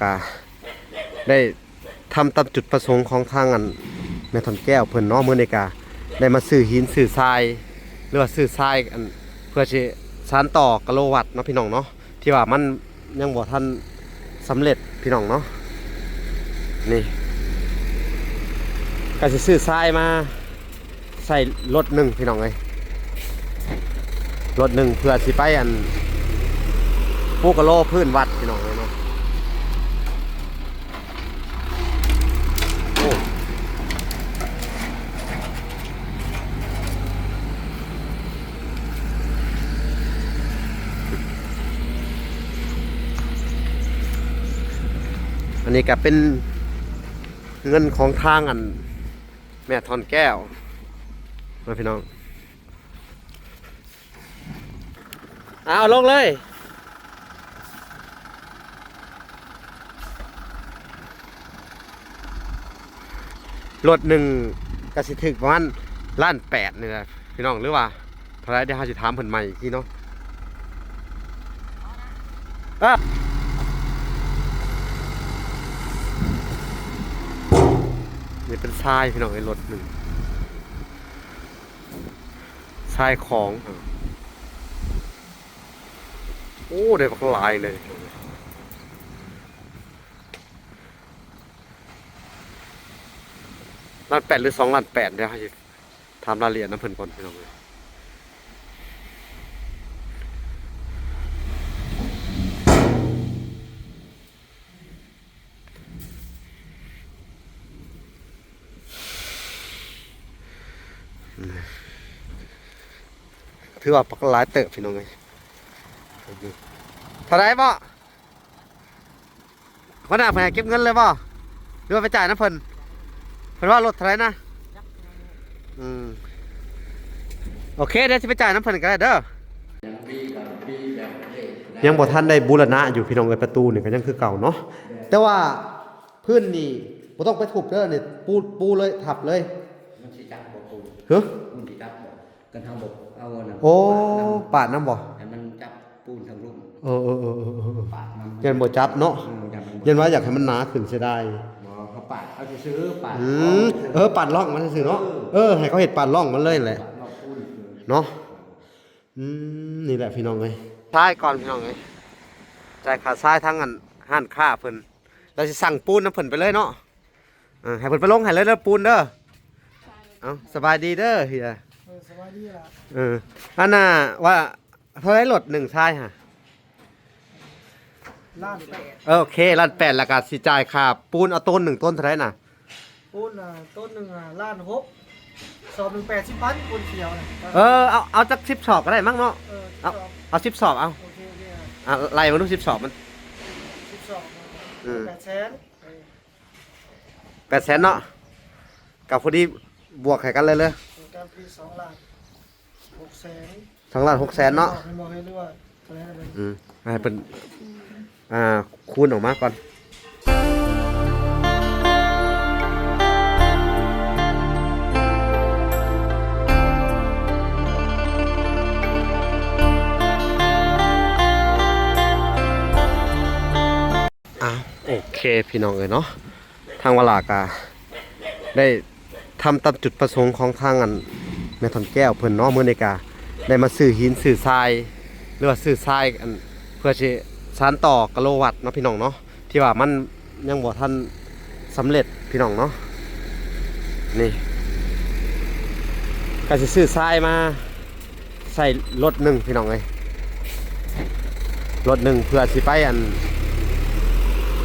กาได้ทำตามจุดประสงค์ของทางแม่ทอนแก้วเพิ่นเนาะมื้อนี้กาได้มาซื้อหินซื้อทรายหรือว่าซื้อทรายเพื่อสิสานต่อกะโลวัตต์เนาะพี่น้องเนาะที่ว่ามันยังบ่ทันสำเร็จพี่น้องเนาะนี่ก็สิซื้อทรายมาใส่รถหนึ่งพี่น้องเอ้ยรถหนึ่งเพื่อสิไปปูกะโลพื้นวัดพี่น้องเลยเนาะอันนี้ก็เป็นเงินของทางแม่ทอนแก้วมาพี่น้องเอาลงเลยรถหนึ่งกสิถึกประมาณ1.8 ล้านนี่แหละพี่น้องหรือว่าเท่าไรเดี๋ยวเราจะถามเพิ่นใหม่อีกทีเนาะนี่เป็นทรายพี่น้องไอ้รถหนึ่งทรายของโอ้ได้บักหลายเลย1.8 หรือ2.8 ล้านเดี๋ยวให้ถามรายละเอียดน้ำเพิ่นก่อนพี่น้องเลยถือว่าปักหลายเติบพี่น้องเลยเท่าไรบ่วันหน้าไปเก็บเงินเลยบ่หรือว่าไปจ่ายน้ำเพิ่นว่ารถเท่าไรนะโอเคเดี๋ยวจะไปจ่ายน้ำเพิ่นกันเด้อยังบ่ทันได้บูรณะอยู่พี่น้องเอ้ยประตูนี่ก็ยังคือเก่าเนาะแต่ว่าพื้นนี่บ่ต้องไปทุบเด้อนี่ปูเลยทับเลยมันสิจับบ่ปูเฮ้อมันสิจับบ่กันทางบ่เอาน่ะโอ้ปาดน้ำบ่ให้มันจับปูนทางลุ่มปาดมันยันบ่จับเนาะยันว่าอยากให้มันหนาขึ้นเสียดายบ่เขาปาดเขาสิซื้อปาดปาดร่องมันซื่อเนาะให้เขาเฮ็ดปาดร่องมันเลยแหละเนาะนี่แหละพี่น้องเอ้ยทรายก่อนพี่น้องเอ้ยจ่ายค่าทรายทั้งห้านค้าเพิ่นเราสิสั่งปูนน้ำเพิ่นไปเลยเนาะให้เพิ่นไปลงให้เลยเด้อปูนเด้อเอาสบายดีเด้อเฮียสบายดีล่ะอันน่ะว่าเท่าไรรถ1ทรายฮะ1.8 โอเค1.8 แล้วก็สิจ่ายค่าปูนเอาต้น1ต้นเท่าไรน่ะปูนต้นหนึ่ง1.6 สอบ1 80,000ปูนเขียวเอาจัก10 สอบก็ได้มั้งเนาะเอา10 สอบเอาโอเคไล่มาดู10 สอบมัน10 สอบ800,000เนาะกับพอดีบวกให้กันเลยการปี2,600,000 2,600,000เนาะให้บอกให้รู้ว่าอะไรให้เป็นคูณออกมาก่อนโอเคพี่น้องเอ้ยเนาะทางวลากาได้ทำตามจุดประสงค์ของทางแม่ทอนแก้วเพิ่นเนาะมื้อนี้กาได้มาซื้อหินซื้อทรายหรือว่าซื้อทรายเพื่อสิสานต่อกะโลวัตต์เนาะพี่น้องเนาะที่ว่ามันยังบ่ทันสำเร็จพี่น้องเนาะนี่ก็สิซื้อทรายมาใส่รถหนึ่งพี่น้องเอ้ยรถหนึ่งเพื่อสิไป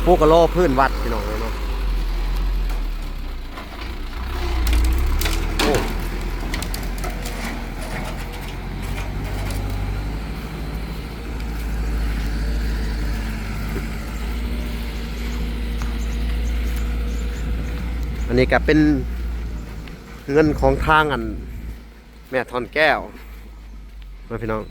ปูกะโลพื้นวัดพี่น้องเลยเนาะอันนี้ก็เป็นเงินของทางแม่ทอนแก้วมาพี่น้อง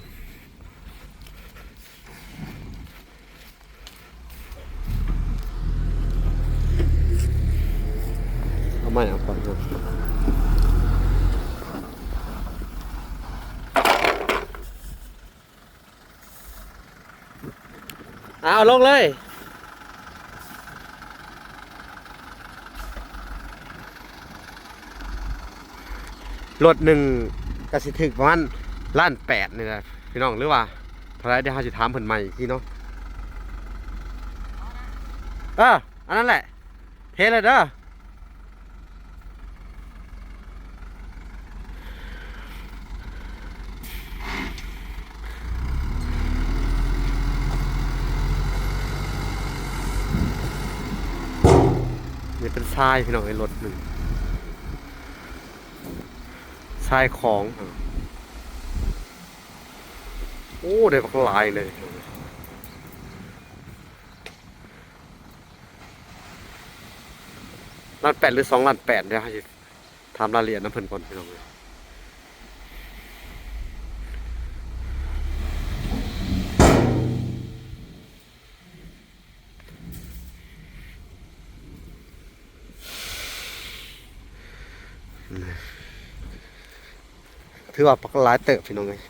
เอาไม่เอาก่อนนะเอาลงเลย รถหนึ่งก็สิถึงประมาณ1.8 ล้านนี่แหละพี่น้องหรือว่าเท่าไรเดี๋ยวเราจะถามเพิ่นใหม่อีกทีเนาะอันนั้นแหละเทเลยเด้อนี่เป็นทรายพี่น้องไอ้รถหนึ่งทรายของโอ้ได้บักหลายเลย1.8 หรือ2.8 ล้านเดี๋ยวให้ถามรายละเอียดน้ำเพิ่นก่อนพี่น้องถือว่าปักหลายเติบพี่น้องเลย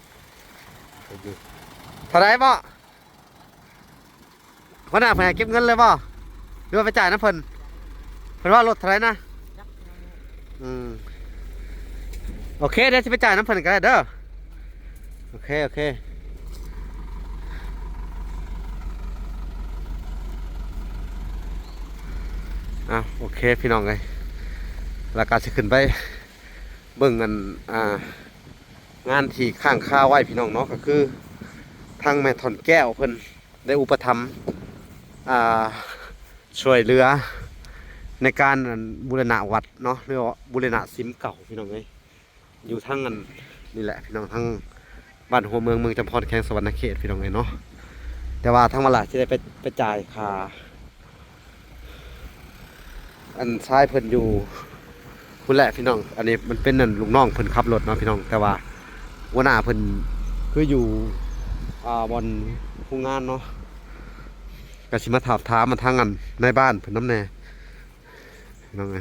เท่าไรบ่วันหน้าเพิ่นให้เก็บเงินเลยบ่หรือว่าไปจ่ายน้ำเพิ่นว่ารถเท่าไรนะโอเคเดี๋ยวจะไปจ่ายน้ำเพิ่นกันเด้อโอเคโอเคพี่น้องเลยแล้วก็จะขึ้นไปเบิ่งกันงานที่ข้างค่าไว้พี่น้องเนาะก็คือทางแม่ถอนแก้วเพิ่นได้อุปถัมภ์ช่วยเหลือในการบูรณะวัดเนาะเรียกว่าบูรณะซิมเก่าพี่น้องเลยอยู่ทั้งอันนี่แหละพี่น้องทั้งบ้านหัวเมืองจำพรแข้งสวรรณเขตพี่น้องเลยเนาะแต่ว่าทั้งมาหลายจะได้ไปจ่ายค่าอันซ้ายเพิ่นอยู่คุณแหละพี่น้องอันนี้มันเป็นนั่นลุงน้องเพิ่นขับรถเนาะพี่น้องแต่ว่าหัวหน้าเพิ่นคืออยู่บอนผู้งานเนาะก็สิมาถามมาทางอันในบ้านเพิ่นน้ำแน่น้องไง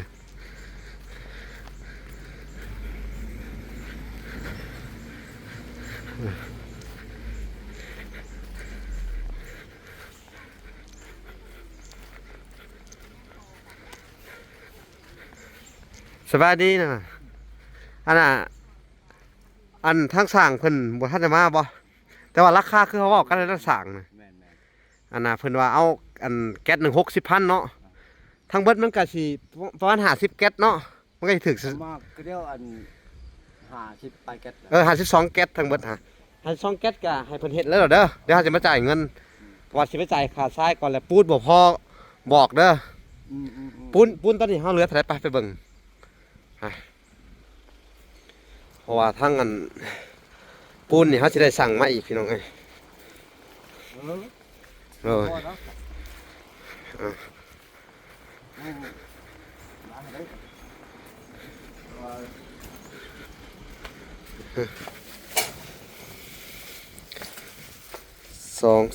สบายดีนะอันทั้งสั่งเพิ่นบ่ทันได้มาบ่แต่ว่าราคาคือเขาบอกกันแล้วสั่งนะอันน่ะเพิ่นว่าเอาอันแก๊ส160,000เนาะทั้งเบิดมันก็สิประมาณ50แก๊สเนาะมันก็สิถึกมากก็เดียวอัน50 ไปแก๊ส52แก๊สทั้งเบิด52แก๊สก็ให้เพิ่นเฮ็ดแล้วเด้อเดี๋ยวเราจะมาจ่ายเงินว่าสิไปจ่ายค่าทรายก่อนแล้วปูนบ่พอบอกเด้อปูนตอนนี้เฮาเหลือเท่าไหร่ไปเบิ่งเพราะว่าทั้งอันปูนนี่เขาจะได้สั่งมาอีกพี่น้องเอ้ย2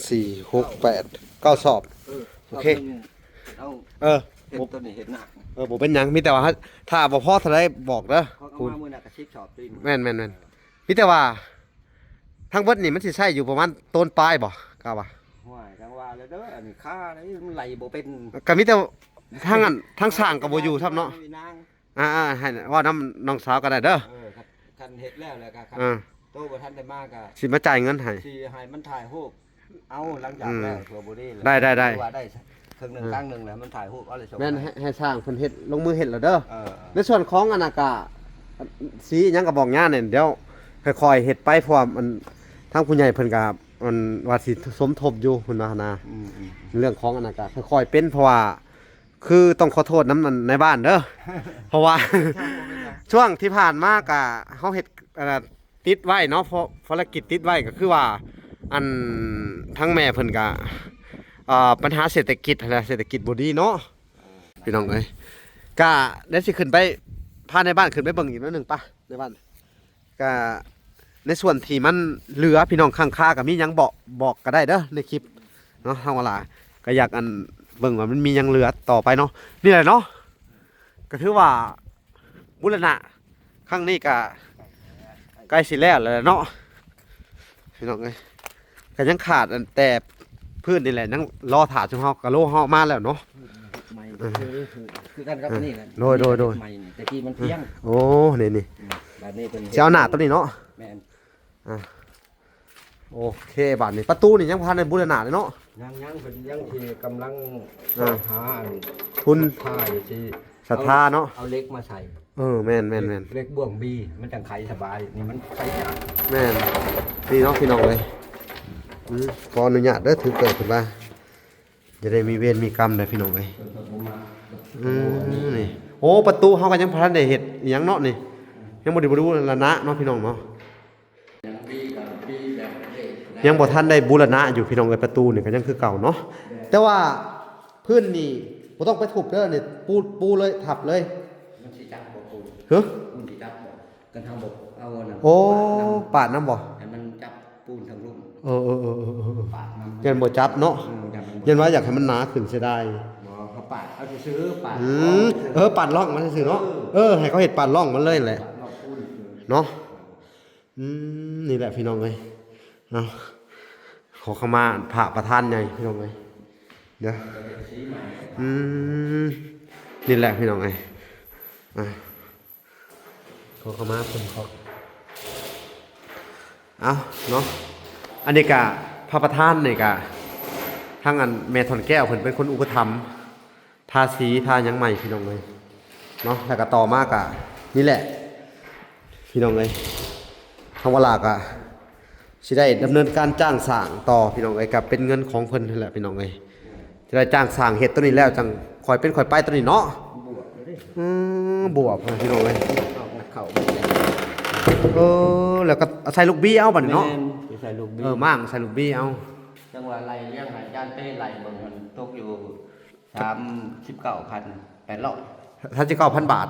4 6 8 9 สอบโอเคเห็นตัวนี้เห็นหนักบ่เป็นหยังมีแต่ว่าถ้าบ่พอเท่าไรบอกเด้อเอามามื้อน่ะก็ชิบสอบแม่นมีแต่ว่าทั้งเบิดนี่มันสิใช้อยู่ประมาณต้นปลายบ่กะว่าห้วยจังว่าแล้วเด้ออันนี้ค่ามันไหลบ่เป็นก็มีแต่ทั้งอันทั้งสร้างก็บ่อยู่ครับเนาะให้ว่าน้องสาวก็ได้เด้อคันเฮ็ดแล้วก็ครับโตบ่ทันได้มาก็สิมาจ่ายเงินให้สิให้มันถ่ายรูปเอาหลังจากแล้วตัวบ่ได้ว่าได้ครึ่งนึงกลางนึงแล้วมันถ่ายรูปเอาเลยส่งแม่นให้สร้างเพิ่นเฮ็ดลงมือเฮ็ดแล้วเด้อในส่วนของอนาคตสีหยังก็บอกย่าเนี่ยเดี๋ยวค่อยๆเฮ็ดไปเพราะว่ามันทางผู้ใหญ่เพิ่นก็มันว่าสิสมทบอยู่เพิ่นว่านะเรื่องของอนาคตค่อยๆเป็นเพราะว่าคือต้องขอโทษน้ำในบ้านเด้อเพราะว่าช่วงที่ผ่านมาก็เฮาเฮ็ดติดไว้เนาะเพราะภารกิจติดไว้ก็คือว่าอันทั้งแม่เพิ่นก็ปัญหาเศรษฐกิจบ่ดีเนาะพี่น้องเอ้ยก็ได้สิขึ้นไปพาในบ้านขึ้นไปเบิ่งอีกนิดนึงป่ะในบ้านก็ในส่วนที่มันเหลือพี่น้องข้างคาก็มีหยังบอกก็ได้เด้อในคลิปเนาะทางเวลาก็อยากอันเบิ่งว่ามันมีหยังเหลือต่อไปเนาะนี่แหละเนาะก็ถือว่าบูรณะครั้งนี้ก็ใกล้สิแล้วแหละเนาะพี่น้องเอ้ยก็ยังขาดแต่พื้นนี่แหละนั่งรอถาดจนเฮากะโลเฮามาแล้วเนาะคือกันครับนี่แหละโดยใหม่นี่แต่กี้มันเพียงโอ้นี่ บาดนี้เป็น สิเอาหน้าตัวนี้เนาะ แม่น โอเคบาดนี้ประตูนี่ยังบ่ทันได้บูรณะเลยเนาะ ยังเป็นยังที่กำลัง อ่า หาอัน ทุน ท่าอยู่ที่ ศรัทธาเนาะ เอาเหล็กมาใส่ แม่น เหล็กบ่วงบีมันจังไขสบายนี่มันไขยาก แม่นนี่เนาะพี่น้องเลยขออนุญาตเด้อถือเกิดขึ้นมาจะได้มีเวรมีกรรมได้พี่น้องเลยนี่โอ้ประตูเฮาก็ยังบ่ทันได้เฮ็ดอีหยังเนาะนี่ยังบ่ได้บูรณะเนาะพี่น้องเนาะยังบ่ทันได้บูรณะอยู่พี่น้องเอ้ยประตูนี่ก็ยังคือเก่าเนาะแต่ว่าพื้นนี่บ่ต้องไปทุบเด้อนี่ปูเลยทับเลย มันสิจับบ่ปูน เฮ้อ ปูนสิจับบ่กันทางบ่เอาอันนั้น โอ้ปาดน้ำบ่ ให้มันจับปูนทางลุ่ม เออ ปาดมัน เยันบ่จับเนาะ อย่างมัน ยันว่าอยากให้มันหนาขึ้นเสียดาย บ่เขาปาดเอาซื้อปาด ปาดร่องมันซื่อๆเนาะให้เขาเฮ็ดปาดร่องมันเลยแหละ ปาดนอกปูน เนาะนี่แหละพี่น้องเอ้ยเอาขอเข้ามาพระประธานใหญ่พี่น้องเอ้ยเดี๋ยวนี่แหละพี่น้องเอ้ยขอเข้ามาเพิ่นขอเอาเนาะอันนี้ก็พระประธานนี่ก็ทางอันแม่ถอนแก้วเพิ่นเป็นคนอุปถัมภ์ทาสีทาหยังใหม่พี่น้องเอ้ยเนาะแล้วก็ต่อมากะนี่แหละพี่น้องเอ้ยทางวลากะสิได้ดำเนินการจ้างสร้างต่อพี่น้องเอ้ยกับเป็นเงินของเพิ่นนั่นแหละพี่น้องเอ้ยจะได้จ้างสร้างเฮ็ดตัวนี้แล้วจังคอยเป็นคอยไปตัวนี้เนาะ บวกเลยดิ บวบพี่น้องเอ้ย เอางัดเข้าไปเลย แล้วก็ใส่ลูกบี้เอาบัดนี้เนาะ แม่สิใส่ลูกบี มั่งใส่ลูกบี้เอา จังหวะไล่เลี้ยงหายจานเต้ไล่เบิ่งมันตกอยู่39,800 ถ้าจะ9,000 บาท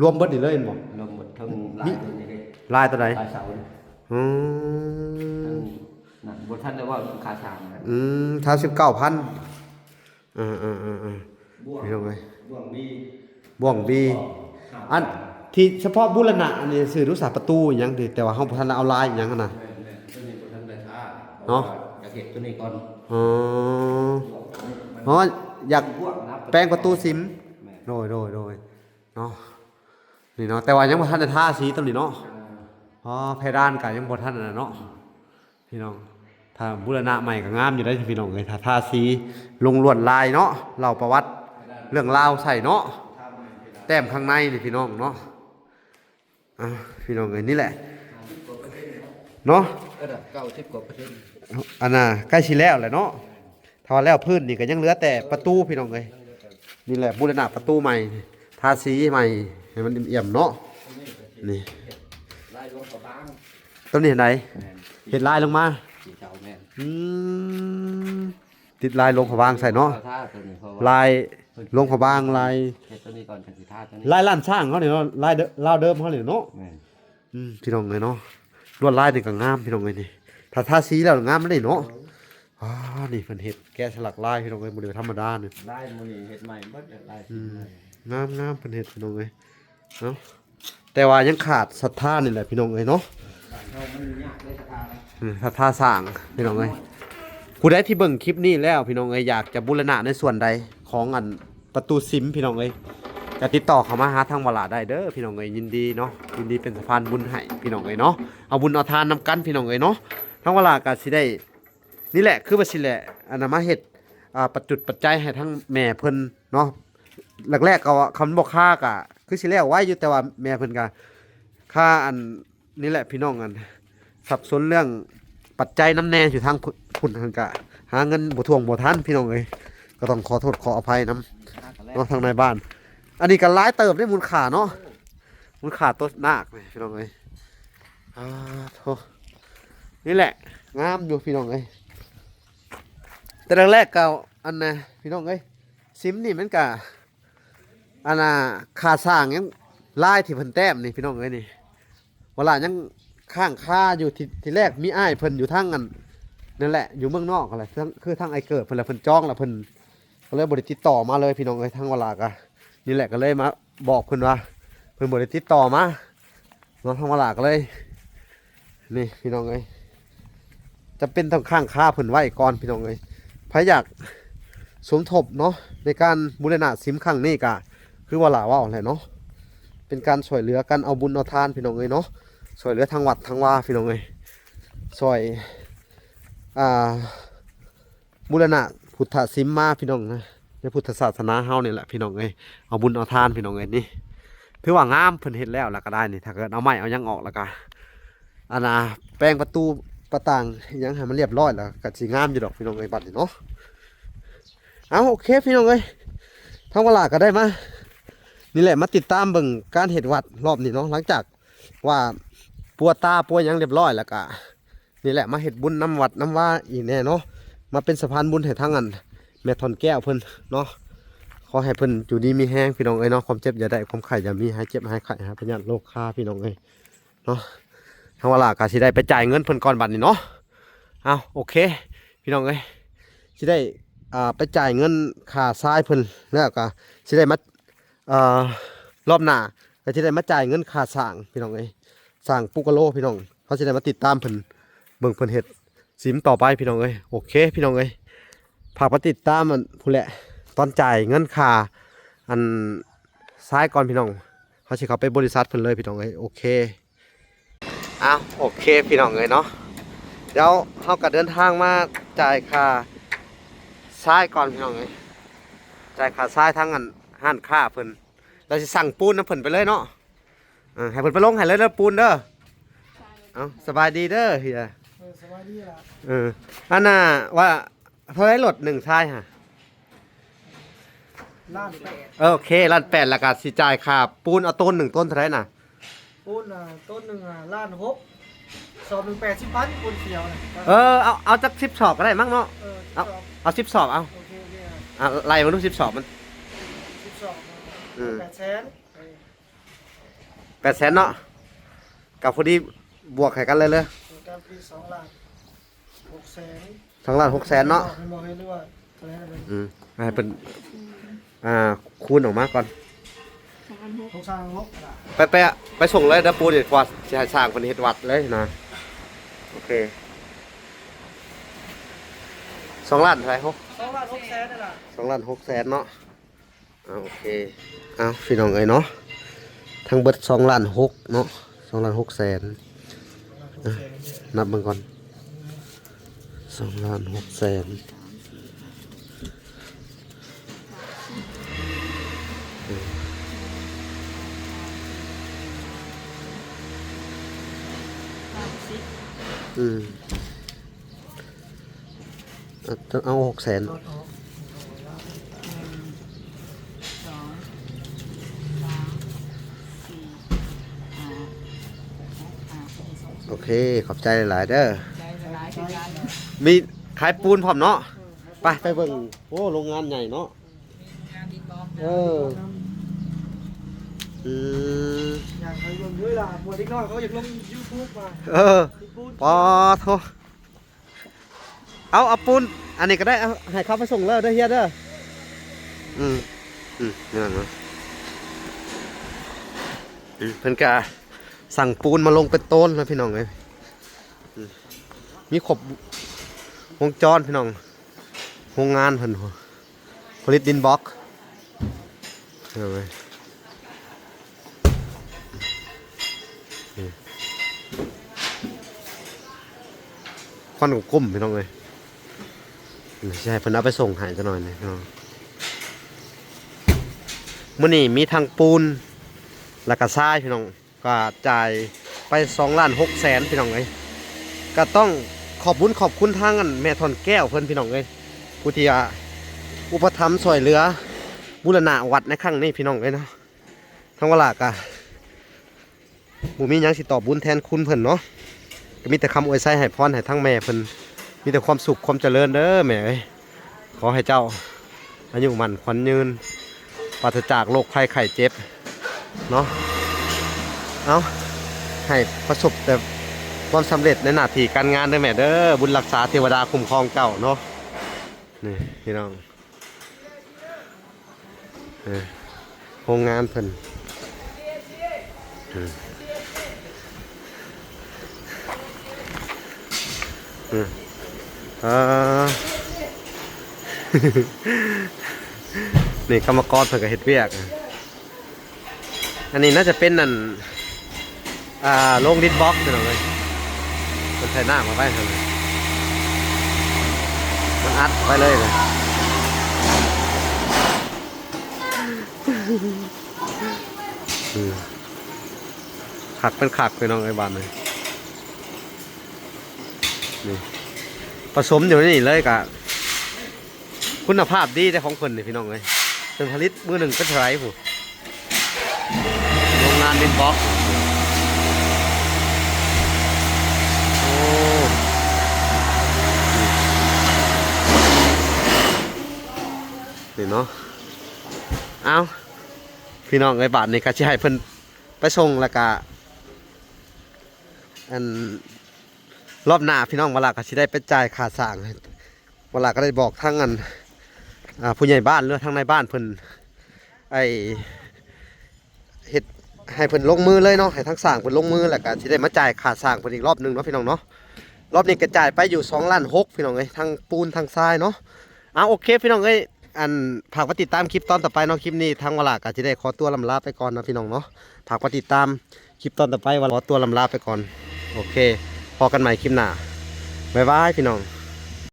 รวมเบิดนี่เลยบ่ รวมหมดทั้งลายตัวนี้เลย ลายตัวใด ลายเสานี่ อืมทั้งนั่นบ่ทันได้ว่าค่าสร้างนะ ถ้า19,000บ่วง พี่น้องเอ้ย บ่วงบี บ่วงบีอันที่เฉพาะบูรณะอันนี้สื่อรู้สาประตูอหยังดิแต่ว่าเฮาบ่ทันได้เอาลายอหยังหั่นน่ะ แม่นๆตัวนี้บ่ทันได้ท่า เนาะ อยากเฮ็ดตัวนี้ก่อน อ๋ออยาก บ่วงนะ แปลงประตูซิม แม่น โดยเนาะนี่เนาะแต่ว่ายังบ่ทันได้ทาสีตรงนี้เนาะเพดานก็ยังบ่ทันน่ะเนาะพี่น้องถ้าบูรณะใหม่ก็งามอยู่ได้พี่น้องเอ้ยถ้าทาสีลงลวดลายเนาะเล่าประวัติเรื่องราวใส่เนาะแต้มข้างในนี่พี่น้องเนาะพี่น้องเอ้ยนี่แหละเนาะ 90กว่าเปอร์เซ็นต์ อันน่ะใกล้สิแล้วแหละเนาะถ้าว่าแล้วพื้นนี่ก็ยังเหลือแต่ประตูพี่น้องเอ้ยนี่แหละบูรณะประตูใหม่ทาสีใหม่ให้มันเอี่ยมๆเนาะนี่ ลายลงกระบาง ต้นนี้เห็นไหน แม่น เห็นลายลงมา สีเจ้าแม่น ติดลายลงผวางใส่เนาะ ท่าตัวนี้เพราะว่า ลายลงผวางลาย เฮ็ดตัวนี้ก่อนจังสิท่าตัวนี้ ลายล้านช่างเขาเนี่ยเนาะลายลาวเดิมเขาเนี่ยเนาะ แม่น พี่น้องเลยเนาะลวดลายนี่ก็งามพี่น้องเลยนี่ถ้าทาสีแล้วงามมันได้เนาะนี่เพิ่นเฮ็ดแกะสลักลายพี่น้องเลยบ่ได้ธรรมดาเนี่ย ลายมื้อนี้เฮ็ดใหม่เบิดลายสีใหม่ งามเพิ่นเฮ็ดพี่น้องเลยเนาะแต่ว่ายังขาดศรัทธานี่แหละพี่น้องเลยเนาะ เรามันยากได้สักทางนะ ศรัทธาสร้างพี่น้องเลยผู้ใดที่เบิ่งคลิปนี้แล้วพี่น้องเอ้ยอยากจะบูรณะในส่วนใดของอันประตูซิมพี่น้องเอ้ยจะติดต่อเข้ามาหาทางวลาได้เด้อพี่น้องเอ้ยยินดีเนาะยินดีเป็นสะพานบุญให้พี่น้องเอ้ยเนาะเอาบุญเอาทานนำกันพี่น้องเอ้ยเนาะทางวลาก็สิได้นี่แหละคือว่าสิแหละอันนั้นมาเฮ็ดปัจจุดปัจจัยให้ทั้งแม่เพิ่นเนาะแรกๆก็คำบอกค่าก็คือสิแล้วไว้อยู่แต่ว่าแม่เพิ่นก็ค่าอันนี่แหละพี่น้องอันสับสนเรื่องปัจจัยน้ำแน่อยู่ทางพุ่นทางกะหาเงินบ่ทวงบ่ทันพี่น้องเอ้ยก็ต้องขอโทษขออภัยนำเนาะทางในบ้าน อันนี้ก็หลายเติบได้มูลค่าเนาะมูลค่าต้นนาคเลยพี่น้องเอ้ยโธ่นี่แหละงามอยู่พี่น้องเอ้ยแต่แรกๆก็อันน่ะพี่น้องเอ้ยซิมนี่มันก็อันน่ะค่าสร้างยังลายที่เพิ่นแต้มนี่พี่น้องเอ้ยนี่เวลายังข้างค่าอยู่ที่แรกมีอ้ายเพิ่นอยู่ทางอันนั่นแหละอยู่เมืองนอกอะไรคือทางไอเกิดเพิ่นละเพิ่นจ้องละเพิ่นก็เลยบ่ได้ติดต่อมาเลยพี่น้องเอ้ยทางเวลาก็นี่แหละก็เลยมาบอกเพิ่นว่าเพิ่นบ่ได้ติดต่อมาเนาะทางเวลาก็เลยนี่พี่น้องเอ้ยจะเป็นต้องข้างค่าเพิ่นไว้ก่อนพี่น้องเอ้ยใครอยากสมทบเนาะในการบูรณะซิมครั้งนี้ก็คือว่าหลาว่าแหละเนาะ เป็นการช่วยเหลือกันเอาบุญเอาทานพี่น้องเอ้ยเนาะช่วยเหลือทางวัดทางว่าพี่น้องเอ้ยช่วยบูรณะพุทธศิมมาพี่น้องนะในพุทธศาสนาเฮานี่แหละพี่น้องเอ้ยเอาบุญเอาทานพี่น้องเอ้ยนี่ถือว่างามเพิ่นเฮ็ดแล้วก็ได้นี่ถ้าเกิดเอาไม้เอาหยังออกแล้วก็แปลงประตูประต่างหยังให้มันเรียบร้อยแล้วก็สิงามอยู่ดอกพี่น้องเอ้ยบัดนี้เนาะเอาโอเคพี่น้องเอ้ยทางเวลาก็ได้มานี่แหละมาติดตามเบิ่งการเฮ็ดวัดรอบนี้เนาะหลังจากว่าปัวตาปัวหยังเรียบร้อยแล้วก็นี่แหละมาเฮ็ดบุญน้ำวัดน้ำว่าอีกแน่เนาะมาเป็นสะพานบุญให้ทางอันแม่ทอนแก้วเพิ่นเนาะขอให้เพิ่นอยู่ดีมีแห้งพี่น้องเอ้ยเนาะความเจ็บอย่าได้ความไข้อย่ามีหายเจ็บหายไข้หาพยาธิโรคคาพี่น้องเอ้ยเนาะทางเวลาก็สิได้ไปจ่ายเงินเพิ่นก่อนบัดนี้เนาะเอาโอเคพี่น้องเอ้ยสิได้ไปจ่ายเงินค่าทรายเพิ่นแล้วก็สิได้มารอบหน้าก็สิได้มาจ่ายเงินค่าสร้างพี่น้องเอ้ยสร้างปุกกะโลพี่น้องเขาสิได้มาติดตามเพิ่นเบิ่งเพิ่นเฮ็ดสิมต่อไปพี่น้องเอ้ยโอเคพี่น้องเอ้ยฝากมาติดตามมันผู้แหละตอนจ่ายเงินค่าอันซ้ายก่อนพี่น้องเขาสิเข้าไปบริษัทเพิ่นเลยพี่น้องเอ้ยโอเคอ้าวโอเคพี่น้องเอ้ยเนาะเดี๋ยวเฮาก็เดินทางมาจ่ายค่าซ้ายก่อนพี่น้องเอ้ยจ่ายค่าซ้ายทั้งอันห้านค่าเพิ่นเราสิสั่งปูนน้ำเพิ่นไปเลยเนาะให้เพิ่นไปลงให้เลยเด้อปูนเด้อเอาสบายดีเด้อเฮีย สบายดีล่ะ อันน่ะว่าเท่าไรรถหนึ่งชายฮะ ล้านแปด โอเคล้านแปดแล้วก็สิจ่ายค่าปูนเอาต้นหนึ่งต้นเท่าไรน่ะ ปูนต้นหนึ่งล้านหกสอบหนึ่ง80,000ปูนเขียวนะ เอาจัก10 สอบก็ได้มั้งเนาะ สอบ เอา10 สอบเอา โอเค ไล่มาดู10 สอบมัน สอบ800,000 800,000เนาะกับพอดีบวกให้กันเลยการปี2 ล้าน600,000 2 ล้าน 600,000เนาะ ให้บอกให้รู้ว่าอะไรนะ ให้เป็นคูณออกมาก่อน 6 สร้างงบ ไปส่งเลยนะปูนเด็ดกว่าจะให้สร้างเป็นเฮ็ดวัดเลยนะโอเค2 ล้านเท่าไหร่ฮะ 2 ล้าน600,000นี่ล่ะ 2 ล้าน 600,000เนาะโอเคเอาพี่น้องเอ้ยเนาะทั้งเบิด2 ล้าน 6เนาะ2 ล้าน 600,000นับมันก่อน2 ล้าน 600,000เอา600,000โอเคขอบใจหลายๆเด้อมีขายปูนพร้อมเนาะไปเบิ่งโอ้โรงงานใหญ่เนาะอยากให้ลงด้วยล่ะหมวดอีกน้อยเขาอยากลง YouTube มาปอโทเอาปูนอันนี้ก็ได้เอาให้เขาไปส่งเลยเด้อเฮียเด้อนี่นะเพิ่นก็สั่งปูนมาลงเป็นต้นแล้วพี่น้องเลยมีครบวงจรพี่น้องโรงงานเพิ่นผลิตดินบล็อกเห็นไหมควันกุ้มพี่น้องเลยใช่เพิ่นเอาไปส่งให้ซะหน่อยนี่พี่น้องมื้อนี้มีทางปูนแล้วก็ทรายพี่น้องก็จ่ายไป2 ล้าน 600,000พี่น้องเอ้ยก็ต้องขอบคุณทางอันแม่ทอนแก้วเพิ่นพี่น้องเอ้ยผู้ที่อุปถัมภ์ช่วยเหลือบูรณะวัดในครั้งนี้พี่น้องเอ้ยเนาะทั้งเวลาก็บ่มีหยังสิตอบบุญแทนคุณเพิ่นเนาะก็มีแต่คำอวยไส้ให้พรให้ทั้งแม่เพิ่นมีแต่ความสุขความเจริญเด้อแม่เอ้ยขอให้เจ้าอายุมั่นขวัญยืนปราศจากโรคภัยไข้เจ็บเนาะเอาให้ประสบแต่ความสำเร็จในหน้าที่การงานเด้อแม่เด้อบุญรักษาเทวดาคุ้มครองเจ้าเนาะนี่พี่น้องโรงงานเพิ่นนี่กรรมกรเพิ่นก็เฮ็ดเวียก อันนี้น่าจะเป็นนั่นโรงดินบล็อกพี่น้องเลยมันใส่หน้ามาไว้ทำไมมันอัดไปเลยเลยขักเป็นขักพี่น้องไอ้บ้านเลยนี่ผสมอยู่นี่เลยกะคุณภาพดีแต่ของคนนี่พี่น้องเลยเป็นผลิตมือหนึ่งก็เท่าไหร่ผู้โรงงานดินบล็อกโอ้นี่เนาะเอาพี่น้องไอ้บ้านนี่ก็จะให้เพิ่นไปส่งแล้วก็อันรอบหน้าพี่น้องเวลาก็สิได้ไปจ่ายค่าสร้างเวลาก็ได้บอกทั้งอันผู้ใหญ่บ้านหรือทั้งในบ้านเพิ่นไอเฮ็ดให้เพิ่นลงมือเลยเนาะให้ทั้งสร้างเพิ่นลงมือแล้วก็สิได้มาจ่ายค่าสร้างเพิ่นอีกรอบหนึงเนาะพี่น้องเนาะรอบนี้ก็จ่ายไปอยู่2.6 ล้านพี่น้องเอ้ยทั้งปูนทั้งทรายเนาะโอเคพี่น้องเอ้ยอันฝากมาติดตามคลิปตอนต่อไปเนาะคลิปนี้ทางเวลาก็สิได้ขอตัวลำลาไปก่อนนะพี่น้องเนาะฝากมาติดตามคลิปตอนต่อไปว่าขอตัวลำลาไปก่อนโอเคพอกันใหม่คลิปหน้าบ๊ายบายพี่น้อง